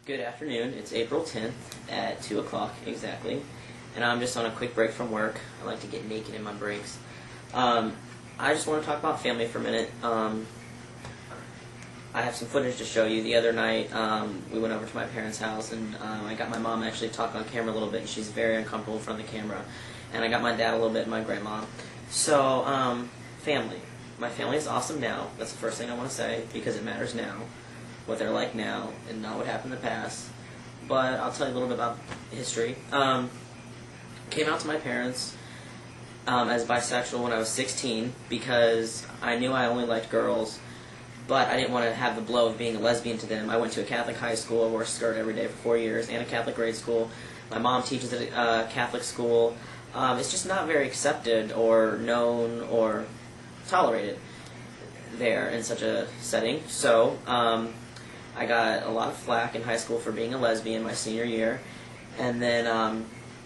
Good afternoon. It's April 10th at 2 o'clock exactly, and I'm just on a quick break from work. I like to get naked in my breaks. I just want to talk about family for a minute. I have some footage to show you. The other night, we went over to my parents' house, and I got my mom actually talk on camera a little bit, and she's very uncomfortable in front of the camera. And I got my dad a little bit, and my grandma. So, family. My family is awesome now. That's the first thing I want to say, because it matters now. What they're like now, and not what happened in the past. But I'll tell you a little bit about history. Came out to my parents as bisexual when I was 16 because I knew I only liked girls, but I didn't want to have the blow of being a lesbian to them. I went to a Catholic high school, wore a skirt every day for 4 years, and a Catholic grade school. My mom teaches at a Catholic school. It's just not very accepted or known or tolerated there in such a setting. So, I got a lot of flack in high school for being a lesbian my senior year, and then,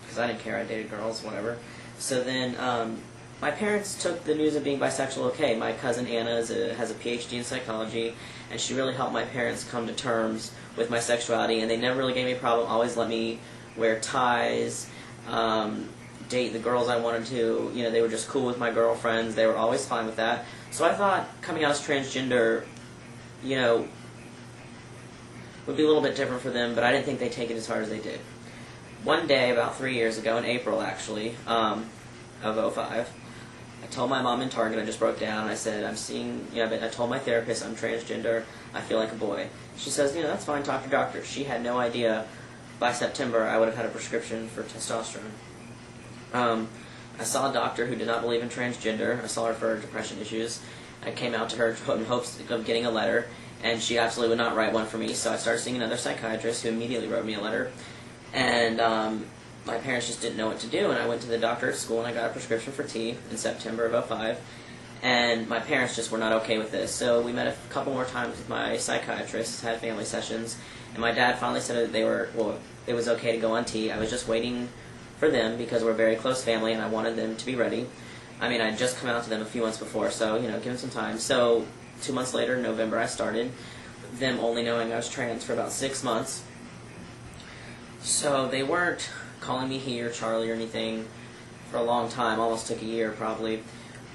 because I didn't care, I dated girls, whatever. So then, my parents took the news of being bisexual okay. My cousin Anna has a PhD in psychology, and she really helped my parents come to terms with my sexuality, and they never really gave me a problem, always let me wear ties, date the girls I wanted to. You know, they were just cool with my girlfriends. They were always fine with that. So I thought coming out as transgender, you know, would be a little bit different for them, but I didn't think they'd take it as hard as they did. One day, about 3 years ago, in April actually, of '05, I told my mom in Target, I just broke down, I said, I told my therapist I'm transgender, I feel like a boy. She says, that's fine, talk to your doctor. She had no idea by September I would have had a prescription for testosterone. I saw a doctor who did not believe in transgender. I saw her for depression issues. I came out to her in hopes of getting a letter, and she absolutely would not write one for me, so I started seeing another psychiatrist who immediately wrote me a letter. And my parents just didn't know what to do, and I went to the doctor at school and I got a prescription for T in September of '05, and my parents just were not okay with this. So we met a couple more times with my psychiatrist, had family sessions, and my dad finally said that it was okay to go on T. I was just waiting for them because we're a very close family and I wanted them to be ready. I mean, I'd just come out to them a few months before, so, give them some time. So 2 months later, in November, I started, them only knowing I was trans for about 6 months. So they weren't calling me he or Charlie or anything for a long time, almost took a year probably.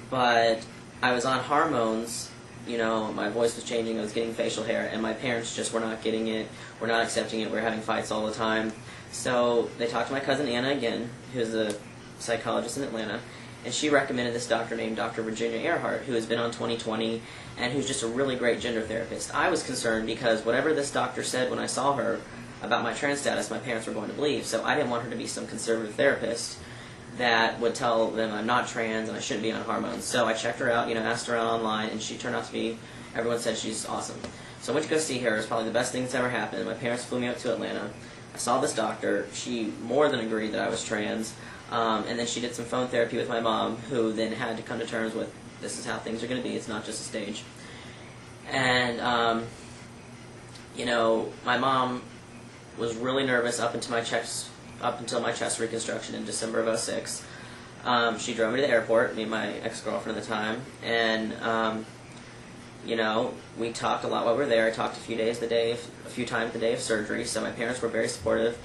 But I was on hormones, my voice was changing, I was getting facial hair, and my parents just were not getting it, were not accepting it, we were having fights all the time. So they talked to my cousin Anna again, who's a psychologist in Atlanta, and she recommended this doctor named Dr. Virginia Earhart, who has been on 20/20, and who's just a really great gender therapist. I was concerned because whatever this doctor said when I saw her about my trans status, my parents were going to believe, so I didn't want her to be some conservative therapist that would tell them I'm not trans and I shouldn't be on hormones. So I checked her out, asked her out online, and she turned out to be, everyone said she's awesome. So I went to go see her. It was probably the best thing that's ever happened. My parents flew me up to Atlanta. I saw this doctor. She more than agreed that I was trans. And then she did some phone therapy with my mom, who then had to come to terms with, this is how things are going to be, it's not just a stage. And, my mom was really nervous up until my chest reconstruction in December of '06. She drove me to the airport, me and my ex-girlfriend at the time, and, we talked a lot while we were there. I talked a few times the day of surgery, so my parents were very supportive.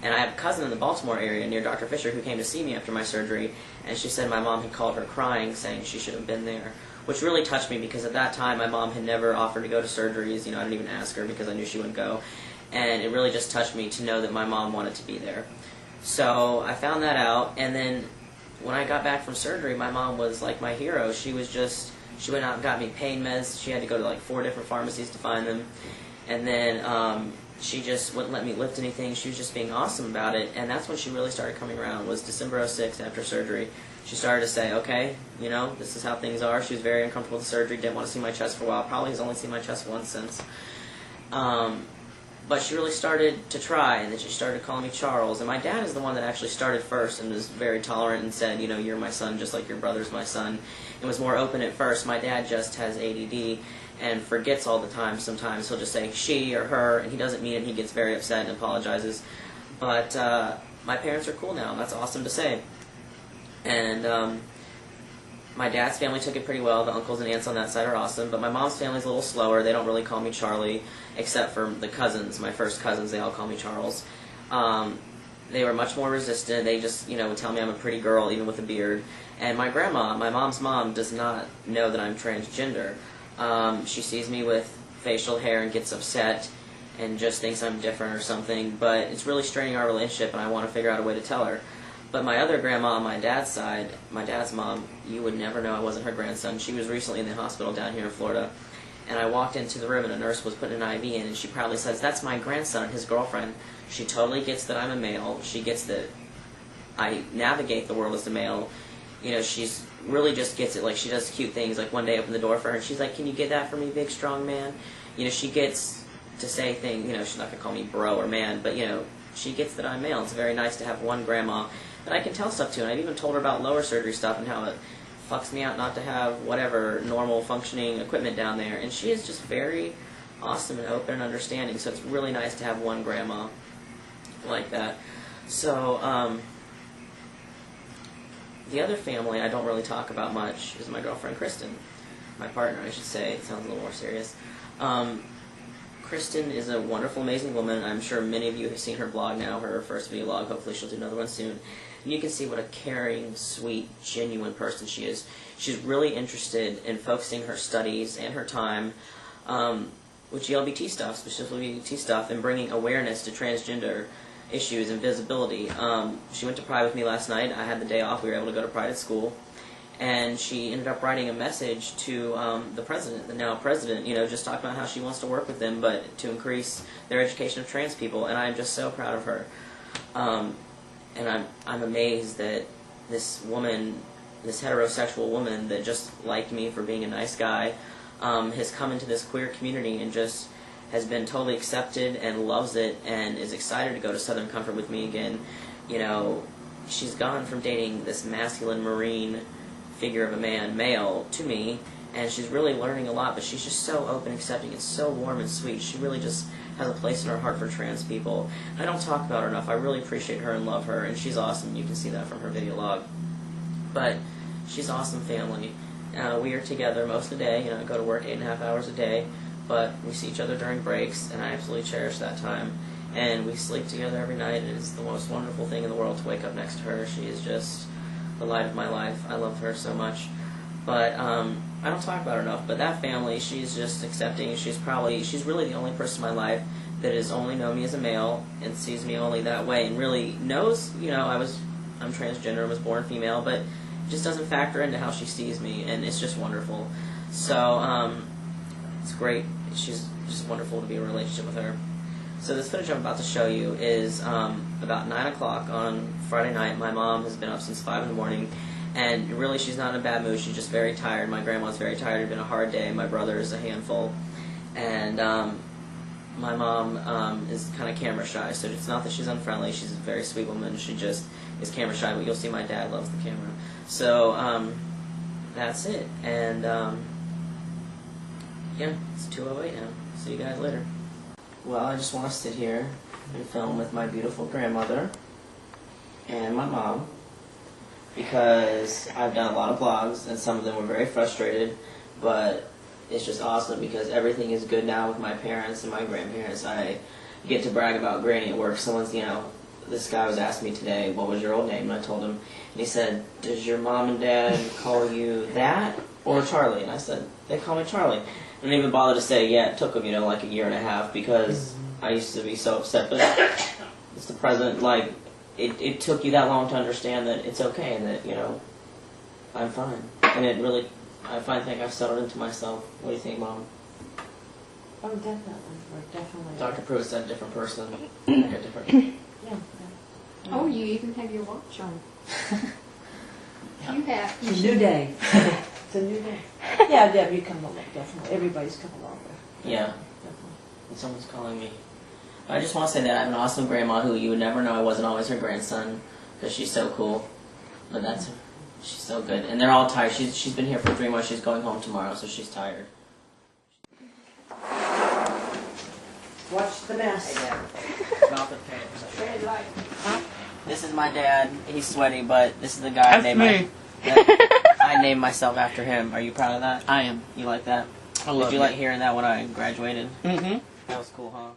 And I have a cousin in the Baltimore area near Dr. Fisher who came to see me after my surgery, and she said my mom had called her crying, saying she should have been there, which really touched me because at that time my mom had never offered to go to surgeries. I didn't even ask her because I knew she wouldn't go, and it really just touched me to know that my mom wanted to be there. So I found that out, and then when I got back from surgery, my mom was like my hero. She went out and got me pain meds. She had to go to like 4 different pharmacies to find them, and then she just wouldn't let me lift anything. She was just being awesome about it, and that's when she really started coming around, was December '06 after surgery. She started to say, okay, this is how things are. She was very uncomfortable with the surgery, didn't want to see my chest for a while, probably has only seen my chest once since. But she really started to try, and then she started calling me Charles, and my dad is the one that actually started first and was very tolerant and said, you're my son just like your brother's my son, and was more open at first. My dad just has ADD and forgets all the time. Sometimes he'll just say she or her, and he doesn't mean it. He gets very upset and apologizes. But my parents are cool now, and that's awesome to say. And My dad's family took it pretty well. The uncles and aunts on that side are awesome, but my mom's family's a little slower. They don't really call me Charlie, except for the cousins, my first cousins. They all call me Charles. They were much more resistant. They just, would tell me I'm a pretty girl, even with a beard. And my grandma, my mom's mom, does not know that I'm transgender. She sees me with facial hair and gets upset and just thinks I'm different or something, but it's really straining our relationship, and I want to figure out a way to tell her. But my other grandma on my dad's side, my dad's mom, you would never know I wasn't her grandson. She was recently in the hospital down here in Florida, and I walked into the room and a nurse was putting an IV in, and she proudly says, "That's my grandson," his girlfriend. She totally gets that I'm a male. She gets that I navigate the world as a male. She's really just gets it. Like, she does cute things. Like, one day I opened the door for her, and she's like, "Can you get that for me, big, strong man?" She gets to say things. She's not going to call me bro or man, but, she gets that I'm male. It's very nice to have one grandma that I can tell stuff to. And I've even told her about lower surgery stuff and how it fucks me out not to have whatever normal functioning equipment down there. And she is just very awesome and open and understanding. So it's really nice to have one grandma like that. So, the other family I don't really talk about much is my girlfriend Kristen. My partner, I should say. It sounds a little more serious. Kristen is a wonderful, amazing woman. I'm sure many of you have seen her blog now, her first video blog. Hopefully she'll do another one soon. And you can see what a caring, sweet, genuine person she is. She's really interested in focusing her studies and her time with GLBT stuff, specifically GLBT stuff, and bringing awareness to transgender issues and visibility. She went to Pride with me last night. I had the day off. We were able to go to Pride at school. And she ended up writing a message to the president, the now president, just talking about how she wants to work with them, but to increase their education of trans people. And I'm just so proud of her. And I'm amazed that this woman, this heterosexual woman that just liked me for being a nice guy, has come into this queer community and just has been totally accepted and loves it and is excited to go to Southern Comfort with me again. She's gone from dating this masculine Marine figure of a male, to me, and she's really learning a lot, but she's just so open, accepting, and so warm and sweet. She really just has a place in her heart for trans people. I don't talk about her enough. I really appreciate her and love her, and she's awesome. You can see that from her video log. But she's awesome family. We are together most of the day. I go to work 8.5 hours a day, but we see each other during breaks, and I absolutely cherish that time. And we sleep together every night, and it's the most wonderful thing in the world to wake up next to her. She is just the light of my life. I love her so much. But I don't talk about her enough. But that family, she's just accepting. She's really the only person in my life that has only known me as a male and sees me only that way, and really knows, I'm transgender, was born female, but it just doesn't factor into how she sees me, and it's just wonderful. So it's great. She's just wonderful to be in a relationship with her. So this footage I'm about to show you is about 9 o'clock on Friday night. My mom has been up since 5 in the morning, and really she's not in a bad mood. She's just very tired. My grandma's very tired. It's been a hard day. My brother is a handful. And my mom is kind of camera shy, so it's not that she's unfriendly. She's a very sweet woman. She just is camera shy, but you'll see my dad loves the camera. So that's it. And yeah, it's 2:08 now. See you guys later. Well, I just want to sit here and film with my beautiful grandmother and my mom, because I've done a lot of vlogs and some of them were very frustrated, but it's just awesome because everything is good now with my parents and my grandparents. I get to brag about Granny at work. Someone's, this guy was asking me today, what was your old name? And I told him, and he said, does your mom and dad call you that or Charlie? And I said, they call me Charlie. I didn't even bother to say, yeah, it took him, like a year and a half, because I used to be so upset, but it's the present, it took you that long to understand that it's okay and that, I'm fine. And it really, I finally think I've settled into myself. What do you think, Mom? Oh, definitely. We're definitely. Dr. Pruitt said a different person. Like a different. Yeah. Oh, you even have your watch on. You have. It's a new day. It's a new day. Yeah, Deb, you come along, definitely. Everybody's come along there. Yeah. Definitely. And someone's calling me. I just want to say that I have an awesome grandma who you would never know I wasn't always her grandson, because she's so cool. But that's her. She's so good. And they're all tired. She's been here for 3 months. She's going home tomorrow, so she's tired. Watch the mess. Hey, Dad. Mouth and Red light. This is my dad. He's sweaty, but this is the guy That's me. I I named myself after him. Are you proud of that? I am. You like that? I love Did you it. like hearing that when I graduated? Mm-hmm. That was cool, huh?